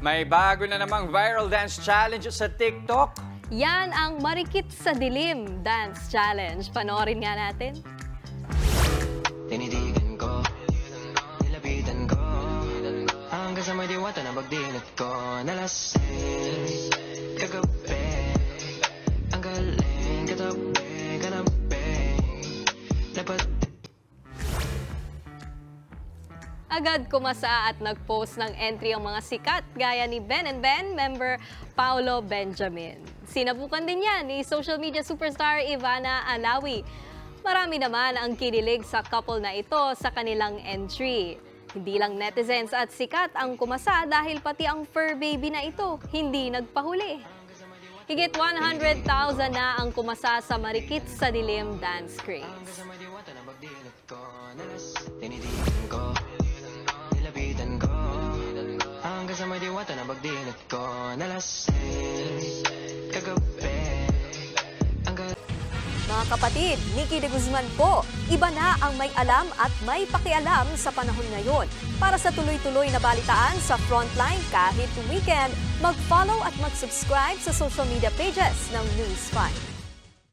May bago na namang viral dance challenge sa TikTok. Yan ang Marikit sa Dilim Dance Challenge. Panoorin nga natin. Tinidigan ko, nilapitan ko, hanggang sa may diwata na pagdinat ko, nalasing, kagabi, ang galing, katabi, dapat. Agad kumasa at nag-post ng entry ang mga sikat gaya ni Ben and Ben member Paolo Benjamin. Sinabukan din yan ni social media superstar Ivana Alawi. Marami naman ang kinilig sa couple na ito sa kanilang entry. Hindi lang netizens at sikat ang kumasa dahil pati ang fur baby na ito hindi nagpahuli. Higit 100,000 na ang kumasa sa Marikit sa Dilim dance craze. Sa may diwata na pagdinat ko, nalasing, kagabi, Mga kapatid, Nikki de Guzman po, iba na ang may alam at may pakialam sa panahon ngayon. Para sa tuloy-tuloy na balitaan sa Frontline kahit weekend, mag-follow at mag-subscribe sa social media pages ng News 5.